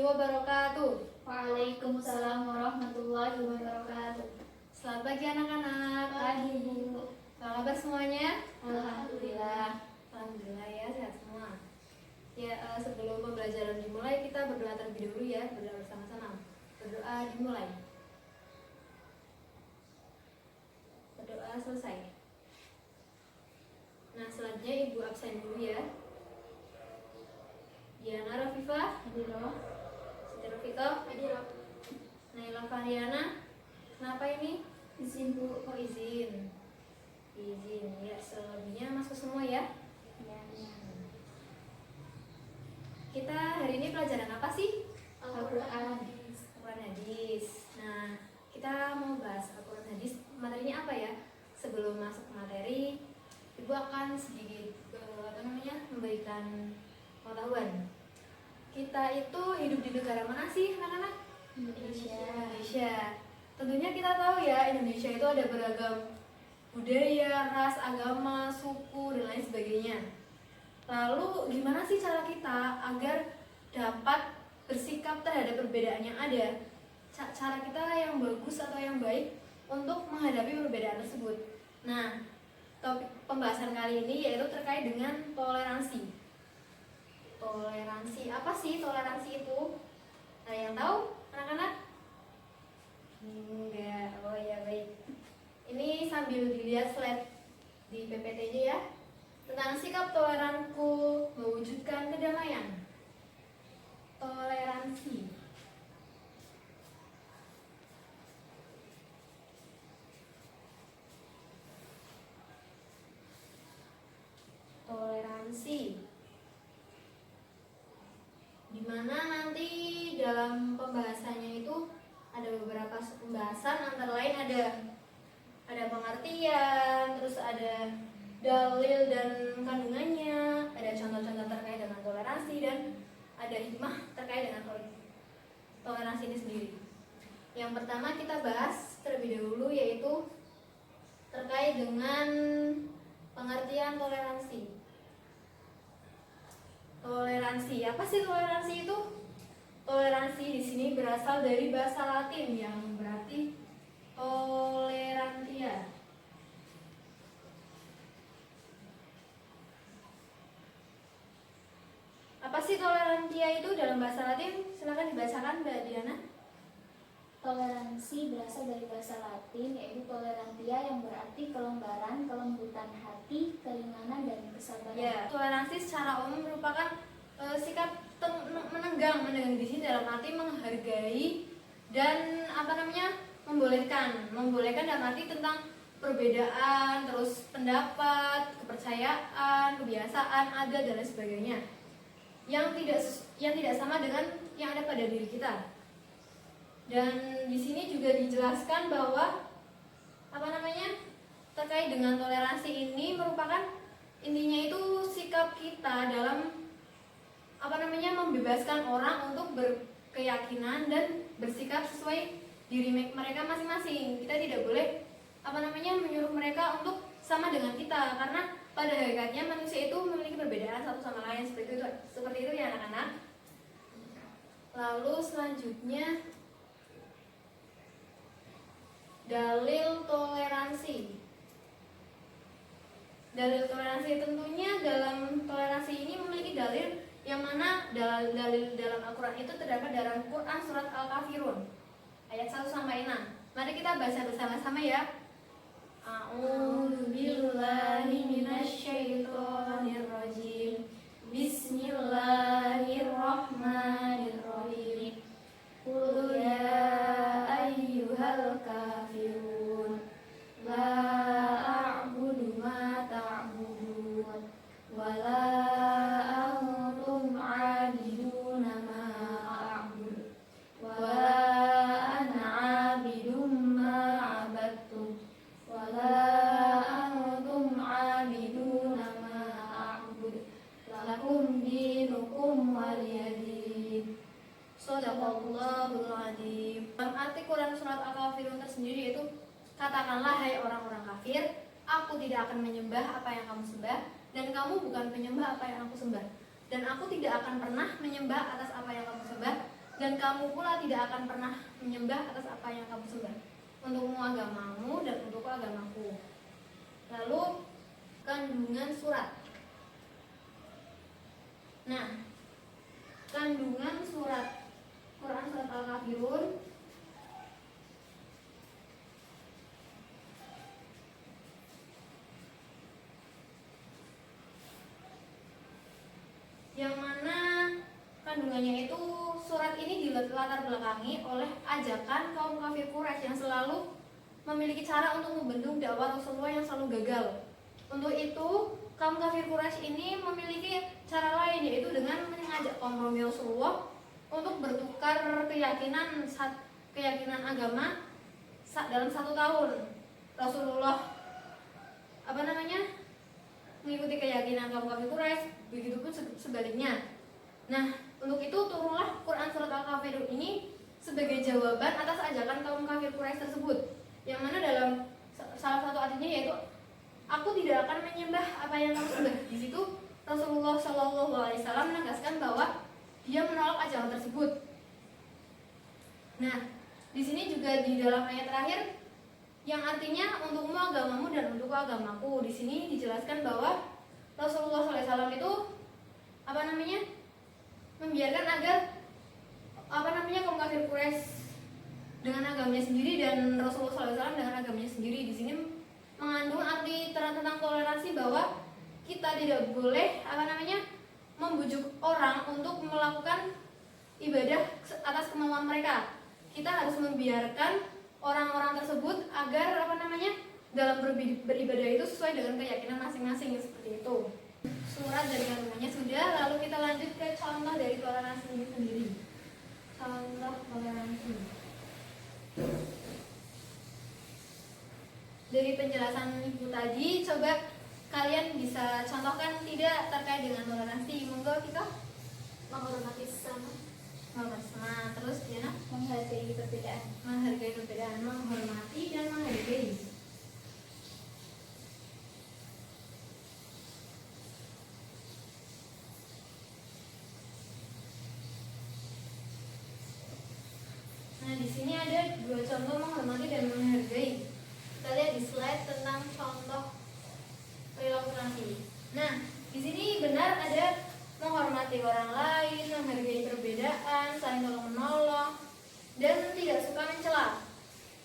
wabarakatuh. Waalaikumsalam warahmatullahi wabarakatuh. Selamat pagi anak-anak. Pagi, Bu. Apa kabar semuanya? Alhamdulillah. Alhamdulillah ya, sehat semua. Ya, sebelum pembelajaran dimulai, kita berdoa terlebih dahulu ya, berdoa bersama-sama. Berdoa dimulai. Berdoa selesai. Nah, selanjutnya Ibu absen dulu ya. Diana Rafifah, Hadiroh. Siti Rafika, Hadiroh. Naila Fariana. Kenapa ini? Izin, Bu. Oh, izin. Izin ya, selebihnya masuk semua ya. Ya. Kita hari ini pelajaran apa sih? Al-Quran. Al-Quran Hadis. Nah, kita mau bahas Al-Quran Hadis. Materinya apa ya? Sebelum masuk ke materi, Ibu akan sedikit memberikan pengetahuan. Kita itu hidup di negara mana sih, anak-anak? Indonesia. Tentunya kita tahu ya, Indonesia itu ada beragam budaya, ras, agama, suku, dan lain sebagainya. Lalu gimana sih cara kita agar dapat bersikap terhadap perbedaan yang ada? Cara kita yang bagus atau yang baik untuk menghadapi perbedaan tersebut. Nah, topik pembahasan kali ini yaitu terkait dengan toleransi. Toleransi, apa sih toleransi itu? Ada yang tahu, anak-anak? Enggak, oh ya baik. Ini sambil dilihat slide di PPT-nya ya. Tentang sikap toleranku mewujudkan kedamaian. Toleransi. Toleransi. Dimana nanti dalam pembahasannya itu ada beberapa pembahasan, antara lain ada pengertian, terus ada dalil dan kandungannya, ada contoh-contoh terkait dengan toleransi, dan ada hikmah terkait dengan toleransi ini sendiri. Yang pertama kita bahas terlebih dahulu yaitu terkait dengan pengertian toleransi. Toleransi, apa sih toleransi itu? Toleransi di sini berasal dari bahasa Latin yang berarti tolerantia. Apa sih tolerantia itu dalam bahasa Latin? Silakan dibacakan Mbak Diana. Toleransi berasal dari bahasa Latin, yaitu tolerantia yang berarti kelembaran, kelembutan hati, keringanan, dan kesabaran. Ya, toleransi secara umum merupakan sikap menenggang di sini dalam arti menghargai dan membolehkan dalam arti tentang perbedaan, terus pendapat, kepercayaan, kebiasaan, adat dan lain sebagainya yang tidak sama dengan yang ada pada diri kita. Dan di sini juga dijelaskan bahwa terkait dengan toleransi ini merupakan intinya itu sikap kita dalam membebaskan orang untuk berkeyakinan dan bersikap sesuai diri mereka masing-masing. Kita tidak boleh menyuruh mereka untuk sama dengan kita, karena pada hakikatnya manusia itu memiliki perbedaan satu sama lain, seperti itu ya anak-anak. Lalu selanjutnya dalil toleransi. Dalil toleransi tentunya dalam toleransi ini memiliki dalil yang mana dalil dalam Al-Quran itu terdapat dalam Quran surat Al-Kafirun ayat 1 sampai 6. Mari kita baca bersama-sama ya. A'udzu billahi minasyaitonir rajim. Bismillahirrahmanirrahim. Qul ya ayyuhal kafirun la a'budu ma ta'budun wa la antum 'abiduna ma a'budu wa la ana 'abidum ma 'abadtum wa la antum 'abiduna ma a'budu lakum dinukum waliyadin. Shadaqallahul adzim. Dalam arti Quran surat Al-Kafirun tersendiri yaitu, katakanlah hai orang-orang kafir, aku tidak akan menyembah apa yang kamu sembah, dan kamu bukan penyembah apa yang aku sembah, dan aku tidak akan pernah menyembah atas apa yang kamu sembah, dan kamu pula tidak akan pernah menyembah atas apa yang kamu sembah. Untukmu agamamu dan untukku agamaku. Lalu kandungan surat. Nah, kandungan surat Quran surat Al-Kafirun yang mana kandungannya itu surat ini dilatar belakangi oleh ajakan kaum kafir Quraisy yang selalu memiliki cara untuk membentuk dakwah Rasulullah yang selalu gagal. Untuk itu kaum kafir Quraisy ini memiliki cara lain, yaitu dengan mengajak kompromi Rasulullah untuk bertukar keyakinan agama dalam 1 tahun. Rasulullah mengikuti keyakinan kaum kafir Quraisy, begitupun sebaliknya. Nah, untuk itu turunlah Quran surat Al-Kafirun ini sebagai jawaban atas ajakan kaum kafir Quraisy tersebut, yang mana dalam salah satu artinya yaitu aku tidak akan menyembah apa yang kamu sembah. Di situ Rasulullah SAW menegaskan bahwa dia menolak ajakan tersebut. Nah, di sini juga di dalam ayat terakhir yang artinya untukmu agamamu dan untukku agamaku. Di sini dijelaskan bahwa Rasulullah SAW itu membiarkan agar kaum kafir Quraisy dengan agamanya sendiri dan Rasulullah SAW dengan agamanya sendiri. Di sini mengandung arti tentang toleransi bahwa kita tidak boleh membujuk orang untuk melakukan ibadah atas kemauan mereka. Kita harus membiarkan orang-orang tersebut agar dalam beribadah itu sesuai dengan keyakinan masing-masing, seperti itu. Surat dari kandungannya sudah, lalu kita lanjut ke contoh dari toleransi ini sendiri. Contoh toleransi. Dari penjelasan ibu tadi, coba kalian bisa contohkan tidak terkait dengan toleransi. Monggo kita. Menghormati sesama. Nah, terus Diana? Menghargai perbedaan. Menghargai perbedaan, menghormati dan menghargai. Nah, di sini ada 2 contoh menghormati dan menghargai. Kita lihat di slide tentang contoh perilaku toleransi. Nah, di sini benar ada menghormati orang lain, menghargai perbedaan, saling tolong menolong, dan tidak suka mencela.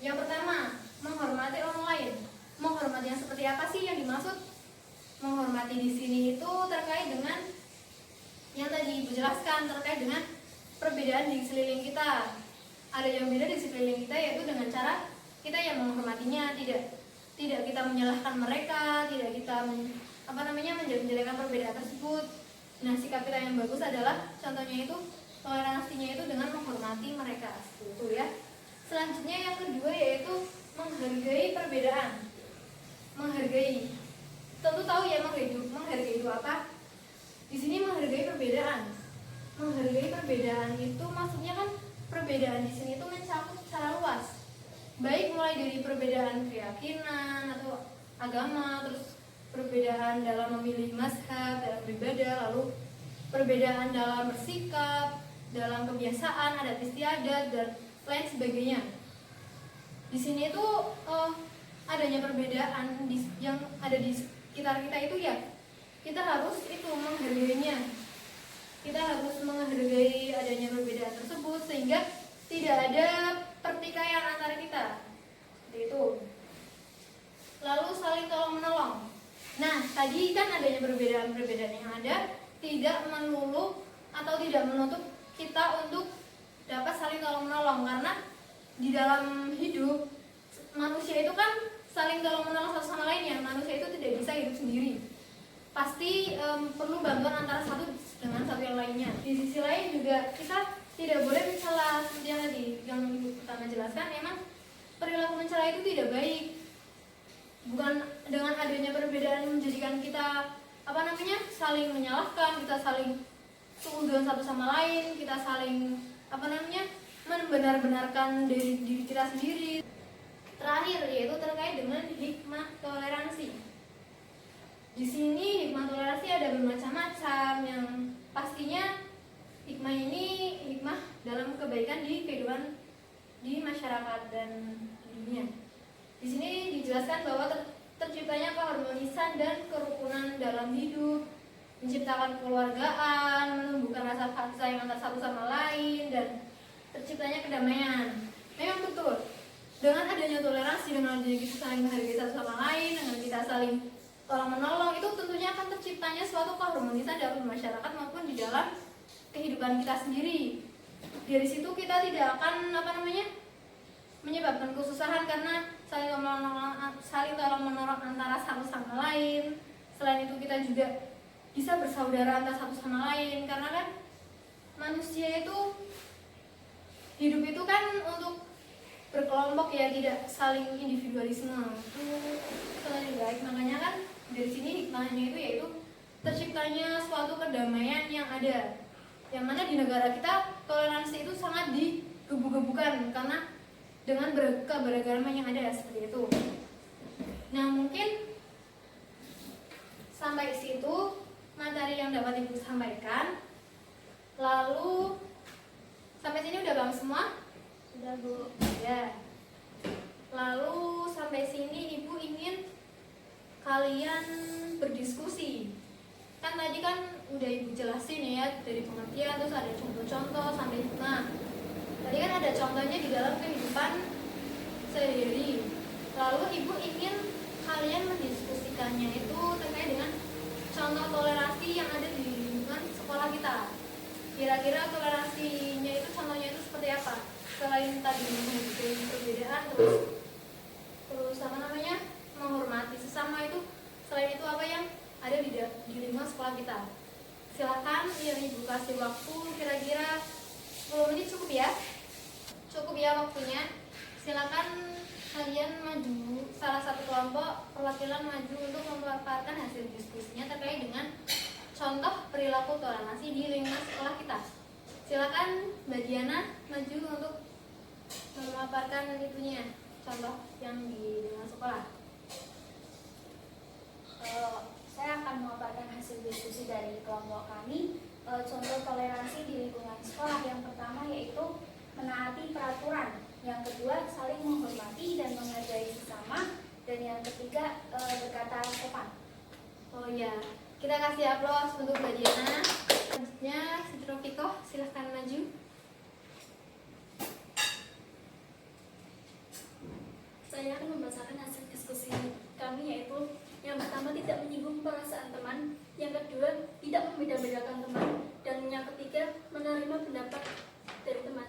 Yang pertama, menghormati orang lain. Menghormati yang seperti apa sih yang dimaksud? Menghormati di sini itu terkait dengan yang tadi Ibu jelaskan, terkait dengan perbedaan di sekeliling kita. Ada yang beda di sekeliling kita, yaitu dengan cara kita yang menghormatinya, tidak kita menyalahkan mereka, tidak kita menjelek-jelekan perbedaan tersebut. Nah, sikap kita yang bagus adalah contohnya itu toleransinya itu dengan menghormati mereka, itu ya. Selanjutnya yang kedua yaitu menghargai perbedaan. Menghargai, tentu tahu ya menghargai itu apa? Di sini menghargai perbedaan. Menghargai perbedaan itu maksudnya kan perbedaan di sini itu mencakup secara luas. Baik mulai dari perbedaan keyakinan atau agama, terus perbedaan dalam memilih mazhab, dalam beribadah, lalu perbedaan dalam bersikap, dalam kebiasaan, adat istiadat, dan lain sebagainya. Di sini itu adanya perbedaan yang ada di sekitar kita itu ya, kita harus itu menghargainya. Kita harus menghargai adanya perbedaan tersebut sehingga tidak ada pertikaian antara kita. Seperti itu. Lalu saling tolong menolong. Nah, tadi kan adanya perbedaan yang ada tidak melulu atau tidak menutup kita untuk dapat saling tolong menolong, karena di dalam hidup manusia itu kan saling tolong menolong satu sama lain ya. Manusia itu tidak bisa hidup sendiri. Pasti perlu bantuan antara satu dengan satu yang lainnya. Di sisi lain juga kita tidak boleh mencela, seperti yang tadi yang ibu pertama jelaskan. Memang perilaku mencela itu tidak baik. Bukan dengan adanya perbedaan menjadikan kita saling menyalahkan, kita saling suudzon satu sama lain, kita saling membenar-benarkan diri kita sendiri. Terakhir yaitu terkait dengan hikmah toleransi. Di sini hikmah toleransi ada bermacam-macam, yang pastinya hikmah ini hikmah dalam kebaikan di kehidupan di masyarakat dan di dunia. Di sini dijelaskan bahwa terciptanya keharmonisan dan kerukunan dalam hidup, menciptakan kekeluargaan, menumbuhkan rasa kasih sayang antar satu sama lain, dan terciptanya kedamaian. Memang betul, dengan adanya toleransi, dengan adanya kita saling menghargai satu sama lain, dengan kita saling tolong menolong, itu tentunya akan terciptanya suatu keharmonisan dalam masyarakat maupun di dalam kehidupan kita sendiri. Dari situ kita tidak akan menyebabkan kesusahan karena saling tolong menolong antara satu sama lain. Selain itu kita juga bisa bersaudara antara satu sama lain, karena kan manusia itu hidup itu kan untuk berkelompok ya, tidak saling individualisme. Itu lebih baik. Makanya kan dari sini hikmahnya itu yaitu terciptanya suatu kedamaian yang ada, yang mana di negara kita toleransi itu sangat digebu-gebukan karena dengan keberagaman yang ada seperti itu. Nah, mungkin sampai situ materi yang dapat Ibu sampaikan. Lalu sampai sini udah paham semua? Sudah, Bu. Ya. Lalu sampai sini Ibu ingin kalian berdiskusi. Kan tadi kan udah Ibu jelasin ya dari pengertian, terus ada contoh-contoh sampai tadi kan ada contohnya di dalam kehidupan sehari-hari. Lalu Ibu ingin kalian mendiskusikannya itu terkait dengan contoh toleransi yang ada di lingkungan sekolah kita. Kira-kira toleransinya itu contohnya itu seperti apa? Selain tadi menghargai perbedaan, terus menghormati sesama, itu selain itu apa yang ada di lingkungan sekolah kita? Silakan yang Ibu kasih waktu kira-kira 10 menit cukup ya? Cukup ya waktunya. Silakan kalian maju, salah satu kelompok perwakilan maju untuk memaparkan hasil diskusinya terkait dengan contoh perilaku toleransi di lingkungan sekolah kita. Silakan Mbak Diana maju untuk memaparkan itunya, contoh yang di lingkungan sekolah. Saya akan memaparkan hasil diskusi dari kelompok kami. Contoh toleransi di lingkungan sekolah yang pertama yaitu menaati peraturan, yang kedua saling menghormati dan menghargai sesama, dan yang ketiga berkata sopan. Oh ya, kita kasih aplaus untuk Mbak Diana. Selanjutnya Siti Rofikoh, silahkan maju. Saya akan membacakan hasil diskusi kami, yaitu yang pertama tidak menyinggung perasaan teman, yang kedua tidak membeda-bedakan teman, dan yang ketiga menerima pendapat dari teman.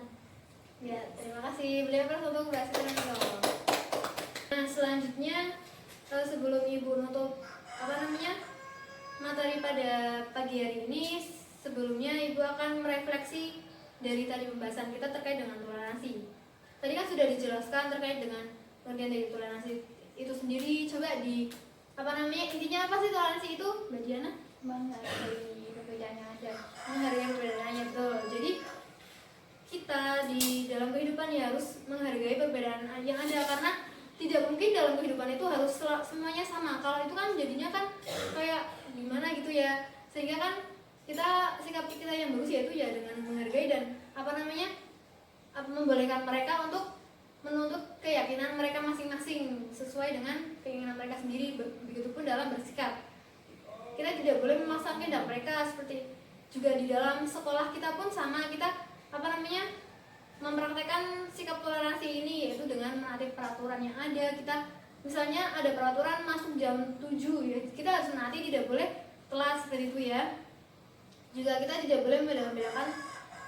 Ya, terima kasih. Beliau untuk Mbak Siti Rofikoh. Nah, selanjutnya sebelum Ibu nutup materi pada pagi hari ini, sebelumnya Ibu akan merefleksi dari tadi pembahasan kita terkait dengan toleransi. Tadi kan sudah dijelaskan terkait dengan pengertian dari toleransi itu sendiri. Coba intinya apa sih toleransi itu, Mbak Diana? Menghargai perbedaan yang ada. Menghargai perbedaannya, betul. Jadi kita di dalam kehidupan ya harus menghargai perbedaan yang ada, karena tidak mungkin dalam kehidupan itu harus semuanya sama. Kalau itu kan jadinya kan kayak gimana gitu ya, sehingga kan sikap kita yang bagus yaitu ya dengan menghargai dan membolehkan mereka untuk menuntut keyakinan mereka masing-masing sesuai dengan keinginan mereka sendiri. Begitupun dalam bersikap, kita tidak boleh memaksakan kehendak mereka. Seperti juga di dalam sekolah kita pun sama, kita mempraktekkan sikap toleransi ini yaitu dengan menaati peraturan yang ada. Kita misalnya ada peraturan masuk jam 7 ya, kita harus menaati, tidak boleh telat seperti itu ya. Juga kita tidak boleh membedakan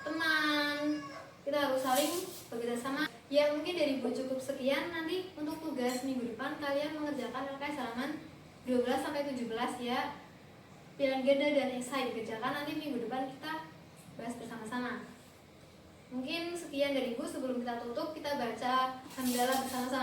teman, kita harus saling bekerja sama. Ya, mungkin dari Ibu cukup sekian. Nanti untuk tugas minggu depan kalian mengerjakan LKS halaman 12-17 ya. Pilihan ganda dan esai dikerjakan, nanti minggu depan kita bahas bersama-sama. Mungkin sekian dari Ibu. Sebelum kita tutup, kita baca hamdalah bersama-sama.